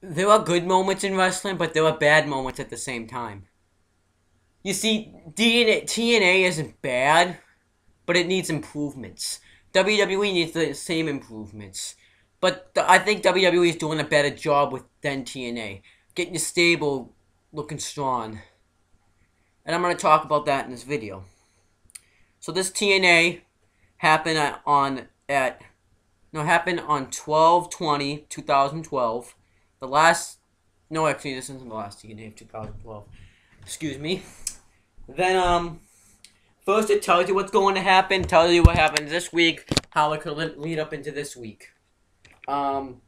There are good moments in wrestling, but there are bad moments at the same time. You see, TNA isn't bad, but it needs improvements. WWE needs the same improvements. But I think WWE is doing a better job than TNA. Getting you stable, looking strong. And I'm going to talk about that in this video. So this TNA happened happened on 12/20/2012. The last no actually this isn't the last TNA of 2012. Excuse me. Then first it tells you what's going to happen, tells you what happened this week, how it could lead up into this week. Um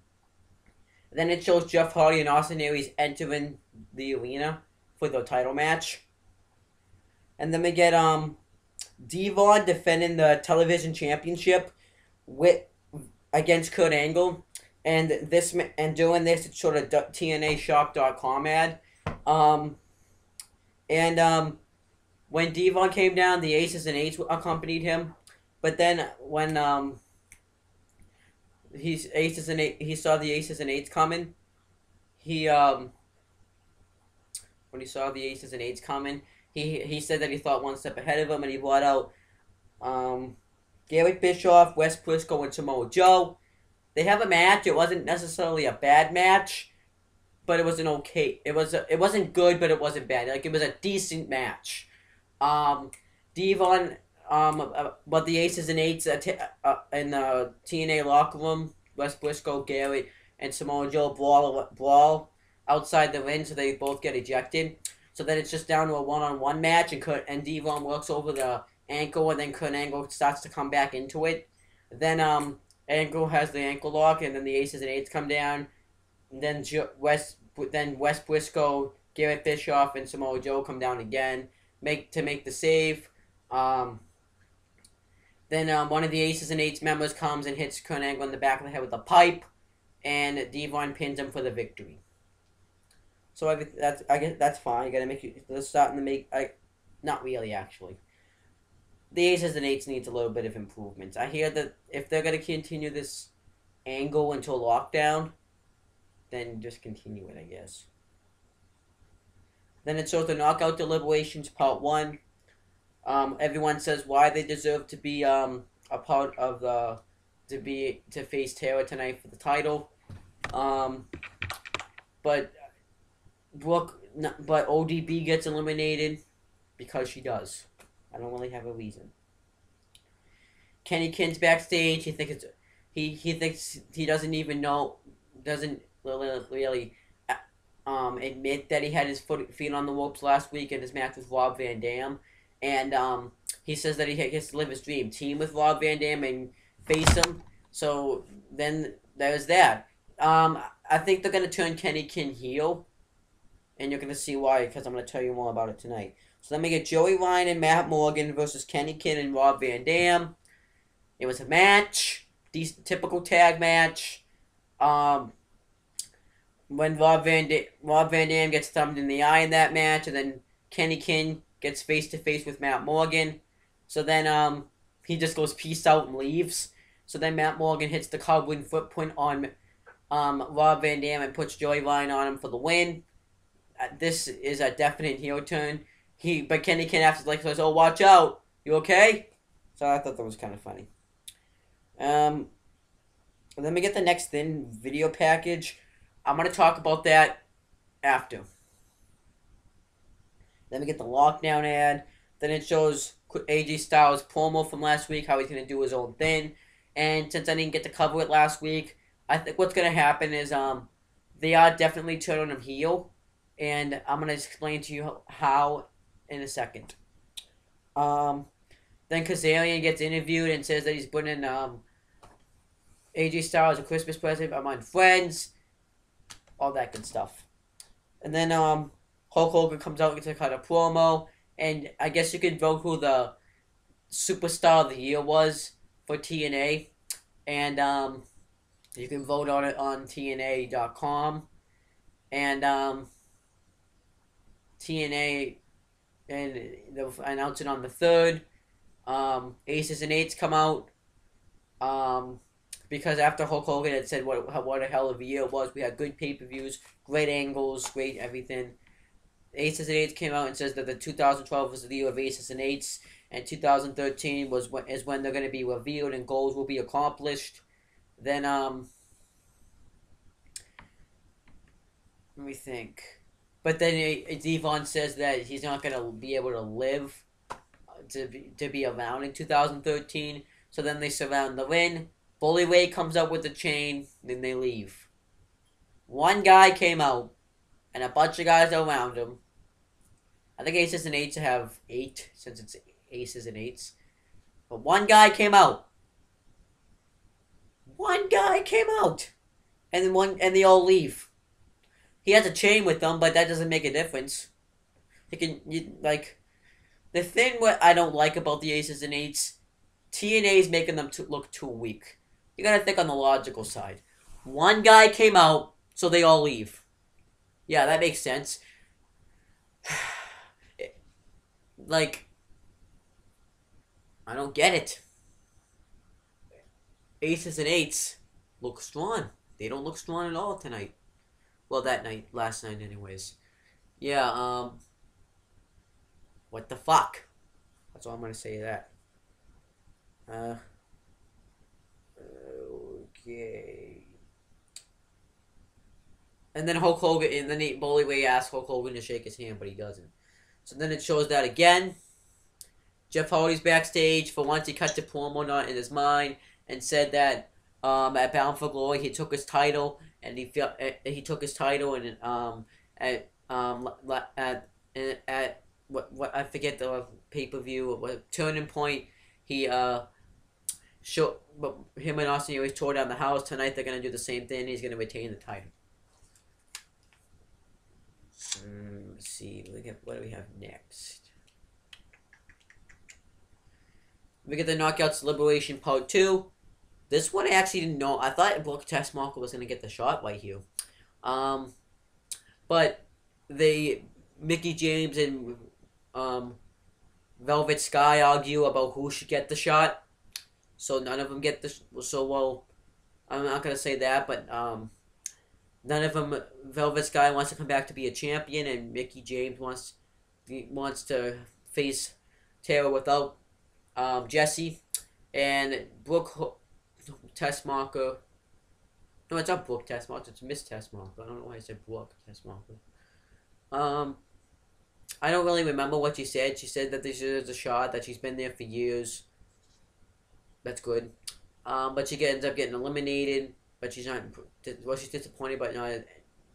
then it shows Jeff Hardy and Austin Aries entering the arena for the title match. And then we get Devon defending the television championship with against Kurt Angle, and doing this it's sort of TNAShock.com ad. And when Devon came down, the Aces and Eights accompanied him. But then when he saw the Aces and Eights coming, he when he saw the Aces and Eights coming, he said that he thought one step ahead of him, and he brought out Garrett Bischoff, Wes Briscoe, and Samoa Joe. They have a match. It wasn't necessarily a bad match, but it was an okay. It wasn't good, but it wasn't bad. Like, it was a decent match. Devon, but the Aces and Eights in the TNA locker room, Wes Briscoe, Garrett, and Samoa Joe brawl outside the ring, so they both get ejected. So then it's just down to a one-on-one match, and Devon works over the ankle, and then Kurt Angle starts to come back into it. Then Angle has the ankle lock, and then the Aces and Eights come down. And then Wes Briscoe, Garrett Bischoff, and Samoa Joe come down again make the save. Then one of the Aces and Eights members comes and hits Kurt Angle in the back of the head with a pipe, and Devon pins him for the victory. So I guess that's fine. You gotta make they're starting to make not really actually. The Aces and Eights needs a little bit of improvements. I hear that if they're gonna continue this angle until lockdown, then just continue it, I guess. Then it shows the Knockout Deliberations Part 1. Everyone says why they deserve to be a part of to face Taylor tonight for the title. But ODB gets eliminated because she does. I don't really have a reason. Kenny Kinn's backstage. He thinks he doesn't even know, doesn't really admit that he had his feet on the ropes last week in his match with Rob Van Dam, and he says that he gets to live his dream, team with Rob Van Dam and face him. So then there's that. I think they're gonna turn Kenny Kinn heel, and you're gonna see why, because I'm gonna tell you more about it tonight. So then we get Joey Ryan and Matt Morgan versus Kenny Kinn and Rob Van Dam. It was a match, typical tag match. When Rob Van Dam gets thumbed in the eye in that match, and then Kenny Kinn gets face to face with Matt Morgan. So then he just goes peace out and leaves. So then Matt Morgan hits the carbon footprint on Rob Van Dam and puts Joey Ryan on him for the win. This is a definite heel turn. But Kenny Kinn after says, "Oh, watch out! You okay?" So I thought that was kind of funny. And then we get the next thin video package. I'm going to talk about that after. Then we get the lockdown ad. Then it shows AJ Styles' promo from last week, how he's going to do his own thing. And since I didn't get to cover it last week, I think what's going to happen is they are definitely turning him heel. And I'm going to explain to you how in a second. Then Kazarian gets interviewed and says that he's putting AJ Styles a Christmas present among friends. All that good stuff. And then Hulk Hogan comes out to cut a promo. And I guess you could vote who the superstar of the year was for TNA. And you can vote on it on TNA.com. And TNA, and they'll announce it on the 3rd. Aces and Eights come out. because after Hulk Hogan had said what a hell of a year it was, we had good pay-per-views, great angles, great everything. Aces and Eights came out and says that the 2012 was the year of Aces and Eights, and 2013 is when they're going to be revealed and goals will be accomplished. Then let me think. But then Devon says that he's not going to be able to live to be around in 2013. So then they surround the ring. Bully Ray comes up with the chain, then they leave. One guy came out, and a bunch of guys around him. I think Aces and Eights have 8, since it's Aces and Eights. But one guy came out. One guy came out, and they all leave. He has a chain with them, but that doesn't make a difference. The thing what I don't like about the Aces and Eights, TNA is making them look too weak. You gotta think on the logical side. One guy came out, so they all leave. Yeah, that makes sense. I don't get it. Aces and Eights look strong. They don't look strong at all tonight. Well, last night anyways. Yeah, what the fuck? That's all I'm gonna say to that. Okay. And then Hulk Hogan, and then Bully Ray asks Hulk Hogan to shake his hand, but he doesn't. So then it shows that again. Jeff Hardy's backstage. For once, he cut the promo knot in his mind and said that at Bound for Glory, he took his title, and he took his title, and at what I forget the pay-per-view, what Turning Point, he but him and Austin always tore down the house. Tonight they're gonna do the same thing. He's gonna retain the title. Let's see. What do we have next? We get the Knockouts Liberation Part 2. This one I actually didn't know. I thought Brock Tessmacher was going to get the shot right here. But Mickey James and Velvet Sky argue about who should get the shot. So none of them get I'm not going to say that, but none of them. Velvet Sky wants to come back to be a champion, and Mickey James wants to face Taylor without Jesse, and Brooke Tessmacher. No, it's not Brooke Tessmacher. It's Miss Tessmacher. I don't know why I said Brooke Tessmacher. I don't really remember what she said. She said that this is a shot, that she's been there for years. That's good. But she ends up getting eliminated. But she's not. Well, she's disappointed, but not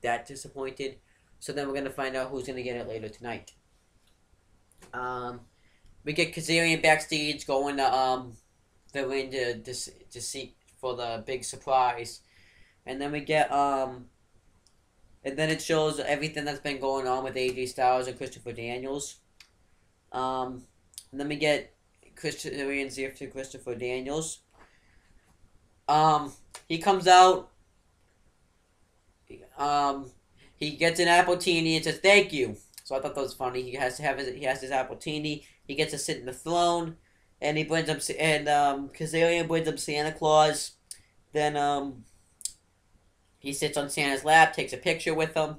that disappointed. So then we're gonna find out who's gonna get it later tonight. We get Kazarian backstage going to the ring to seek for the big surprise, and then we get and then it shows everything that's been going on with AJ Styles and Christopher Daniels. And then we get Kazarian's here to Christopher Daniels. He comes out. He gets an appletini and says thank you. So I thought that was funny. He has his appletini. He gets to sit in the throne, and he brings up Kazarian brings up Santa Claus. Then he sits on Santa's lap, takes a picture with him,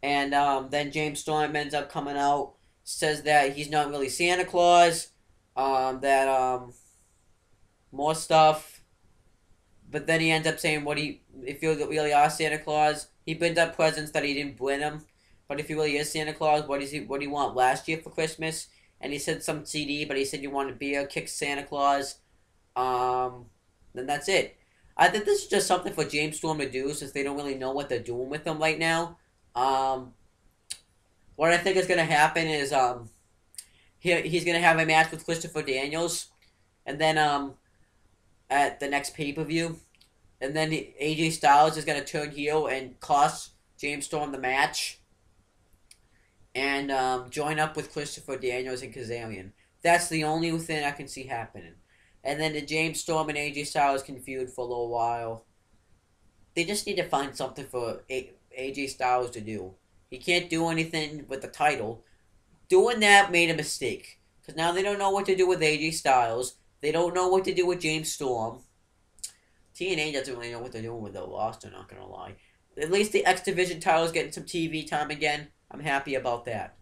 and then James Storm ends up coming out, says that he's not really Santa Claus, more stuff, but then he ends up saying if you really are Santa Claus, he brings up presents that he didn't bring him. But if he really is Santa Claus, what do you want last year for Christmas? And he said some CD, but he said you wanted beer, kick Santa Claus. Then that's it. I think this is just something for James Storm to do, since they don't really know what they're doing with him right now. What I think is going to happen is he's going to have a match with Christopher Daniels, and then at the next pay-per-view, and then AJ Styles is going to turn heel and cost James Storm the match, and join up with Christopher Daniels and Kazarian. That's the only thing I can see happening. And then the James Storm and AJ Styles can feud for a little while. They just need to find something for AJ Styles to do. He can't do anything with the title. Doing that made a mistake. Because now they don't know what to do with AJ Styles. They don't know what to do with James Storm. TNA doesn't really know what they're doing with their roster, not gonna lie. At least the X Division title is getting some TV time again. I'm happy about that.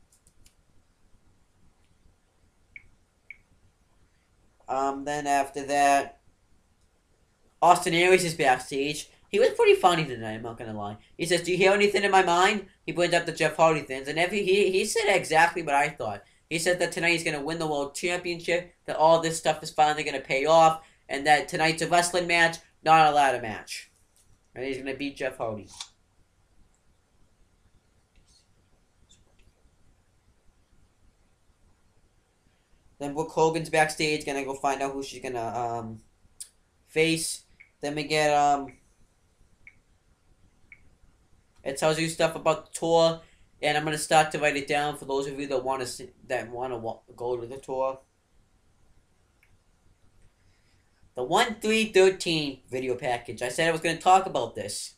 Then after that, Austin Aries is backstage. He was pretty funny tonight, I'm not gonna lie. He says, "Do you hear anything in my mind?" He brings up the Jeff Hardy things, and he said exactly what I thought. He said that tonight he's gonna win the World Championship, that all this stuff is finally gonna pay off, and that tonight's a wrestling match, not a ladder match. And he's gonna beat Jeff Hardy. Then Brooke Hogan's backstage, gonna go find out who she's gonna face. Then we get it tells you stuff about the tour, and I'm gonna start to write it down for those of you that want to go to the tour. The 1-3-13 video package. I said I was gonna talk about this.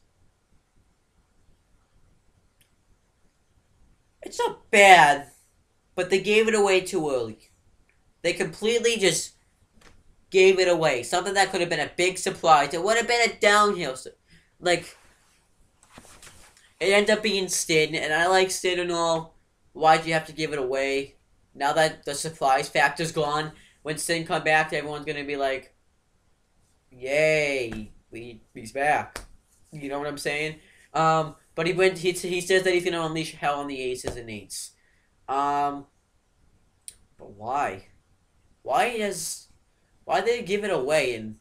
It's not bad, but they gave it away too early. They completely just gave it away. Something that could have been a big surprise. It would have been a downhill. Like, it ended up being Stin, and I like Stin and all. Why'd you have to give it away? Now that the surprise factor's gone, when Stin come back, everyone's gonna be like, "Yay, he's back." You know what I'm saying? But he says that he's gonna unleash hell on the aces and eights. But why? Why did they give it away? And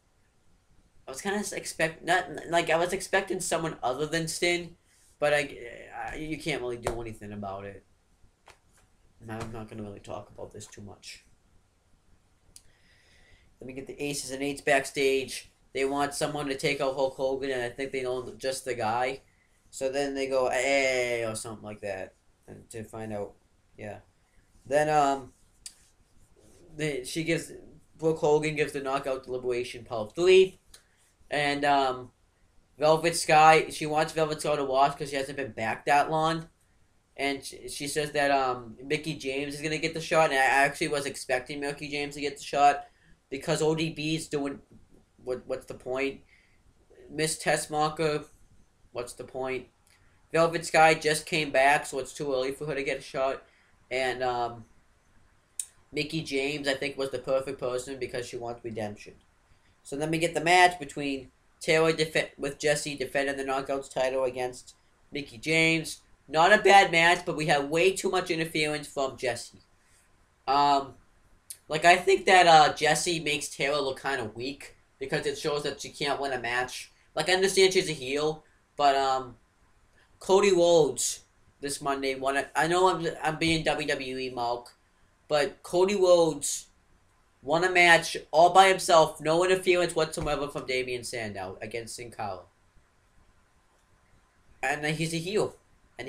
I was kind of I was expecting someone other than Stin. But you can't really do anything about it. I'm not going to really talk about this too much. Let me get the aces and eights backstage. They want someone to take out Hulk Hogan, and I think they know just the guy. So then they go, "Hey," or something like that, and to find out. Yeah. Then Brooke Hogan gives the Knockout Liberation Part 3, and Velvet Sky, she wants Velvet Sky to watch because she hasn't been back that long. And she says that Mickie James is going to get the shot. And I actually was expecting Mickie James to get the shot because ODB's doing... What's the point? Miss Tessmacher, what's the point? Velvet Sky just came back, so it's too early for her to get a shot. And Mickie James, I think, was the perfect person because she wants redemption. So then we get the match between Taylor with Jesse defending the Knockouts title against Mickie James. Not a bad match, but we had way too much interference from Jesse. I think that Jesse makes Taylor look kind of weak because it shows that she can't win a match. I understand she's a heel, but Cody Rhodes this Monday won it. I know I'm being WWE Mark, but Cody Rhodes won a match all by himself, no interference whatsoever from Damian Sandow against Sin Cara. And he's a heel. And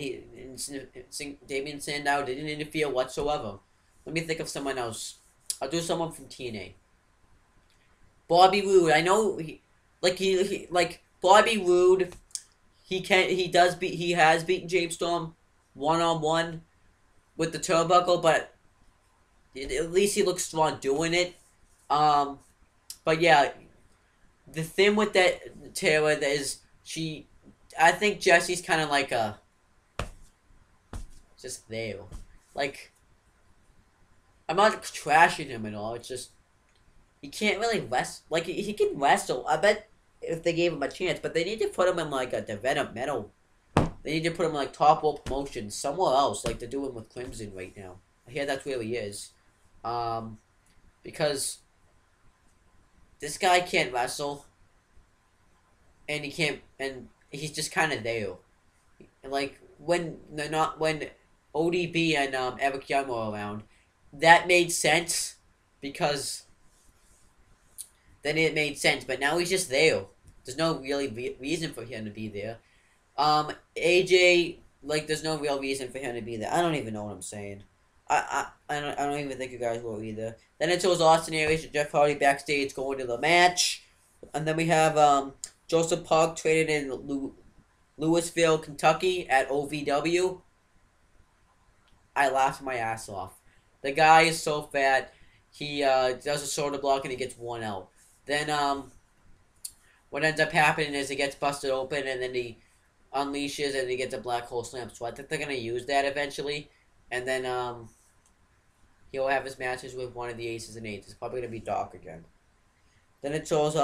Damian Sandow didn't interfere whatsoever. Let me think of someone else. I'll do someone from TNA. Bobby Roode. I know Bobby Roode. He has beaten James Storm 1-on-1 with the turnbuckle, but at least he looks strong doing it. But yeah, the thing with that Taylor is I think Jesse's kind of like just there. I'm not trashing him at all. It's just he can't really wrestle. He can wrestle. I bet if they gave him a chance, but they need to put him in a developmental. They need to put him in Top Rope Promotions somewhere else, like they're doing with Crimson right now. I hear that's where he is. Because this guy can't wrestle, and he's just kind of there. And when ODB and Eric Young were around, that made sense because then it made sense. But now he's just there. There's no really reason for him to be there. AJ, there's no real reason for him to be there. I don't even know what I'm saying. I don't even think you guys will either. Then it shows Austin Aries and Jeff Hardy backstage going to the match. And then we have Joseph Park traded in Louisville, Kentucky at OVW. I laughed my ass off. The guy is so fat. He does a shoulder block and he gets one out. Then what ends up happening is he gets busted open and then he unleashes and he gets a black hole slam. So I think they're gonna use that eventually, and then he'll have his matches with one of the aces and eights. It's probably gonna be Doc again. Then it shows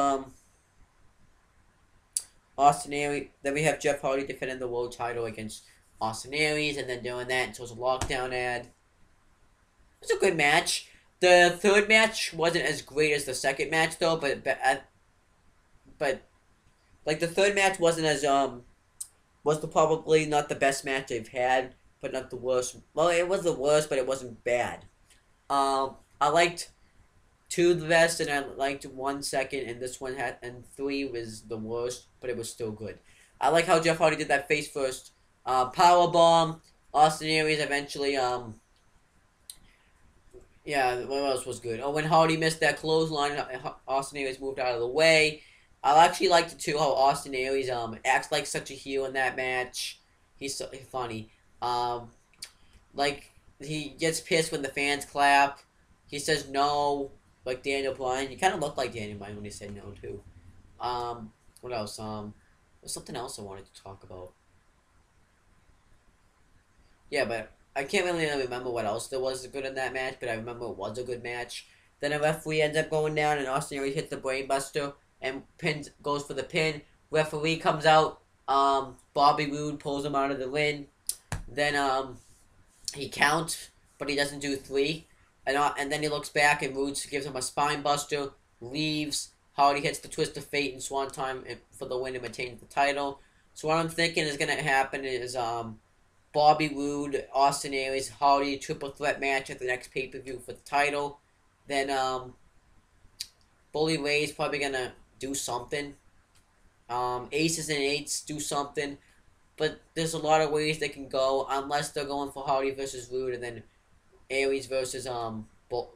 Austin Aries. Then we have Jeff Hardy defending the world title against Austin Aries, and then doing that. It shows a lockdown ad. It was a good match. The third match wasn't as great as the second match though, but like the third match wasn't as was probably not the best match they've had, but not the worst. Well, it was the worst, but it wasn't bad. I liked two the best, and I liked 1 second, and this one had, and three was the worst, but it was still good. I like how Jeff Hardy did that face first power bomb. Austin Aries eventually yeah, what else was good? Oh, when Hardy missed that clothesline, Austin Aries moved out of the way. I actually liked it too how Austin Aries acts like such a heel in that match. He's so funny. Like he gets pissed when the fans clap. He says no, like Daniel Bryan. He kind of looked like Daniel Bryan when he said no too. What else? There's something else I wanted to talk about. Yeah, but I can't really remember what else there was good in that match, but I remember it was a good match. Then a referee ends up going down, and Austin Aries hits the brainbuster and goes for the pin. Referee comes out. Bobby Roode pulls him out of the ring. Then he counts, but he doesn't do three. And then he looks back, and Roode gives him a spine buster. Leaves. Hardy hits the twist of fate and swan time for the win and maintains the title. So what I'm thinking is gonna happen is Bobby Roode, Austin Aries, Hardy triple threat match at the next pay per view for the title. Then Bully Ray's probably gonna do something. Aces and eights do something, but there's a lot of ways they can go unless they're going for Hardy versus Roode and then Aries versus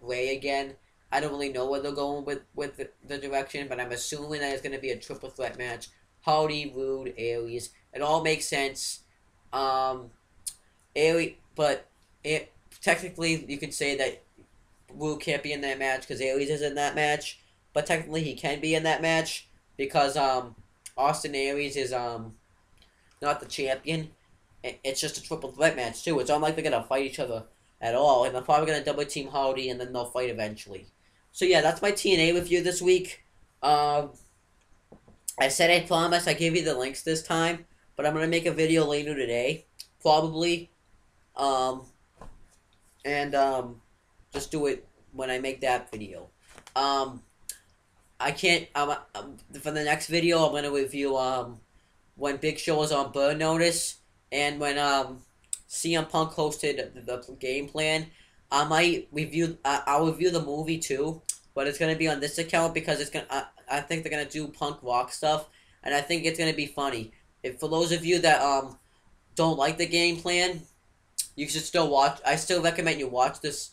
Ray again. I don't really know where they're going with the direction, but I'm assuming that it's gonna be a triple threat match. Hardy, Roode, Aries. It all makes sense. Aries, but technically you could say that Roode can't be in that match because Aries is in that match, but technically he can be in that match because Austin Aries is not the champion. It's just a triple threat match too. It's not like they're gonna fight each other at all, and they're probably gonna double team Hardy and then they'll fight eventually. So yeah, that's my TNA review this week. I said I promise I gave you the links this time, but I'm gonna make a video later today, probably. Just do it when I make that video. I can't. For the next video, I'm gonna review when Big Show was on Burn Notice and when CM Punk hosted the game plan. I might review. I'll review the movie too, but it's gonna be on this account because it's gonna. I think they're gonna do Punk Rock stuff, and I think it's gonna be funny. If for those of you that don't like the game plan, you should still watch. I still recommend you watch this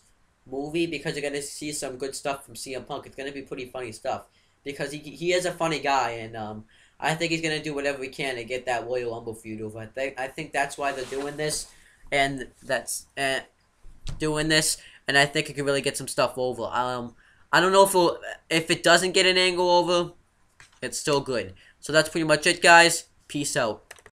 movie because you're gonna see some good stuff from CM Punk. It's gonna be pretty funny stuff because he is a funny guy, and I think he's gonna do whatever he can to get that Royal Rumble feud over. I think that's why they're doing this, and doing this, and I think it can really get some stuff over. I don't know if it doesn't get an angle over, it's still good. So that's pretty much it, guys. Peace out.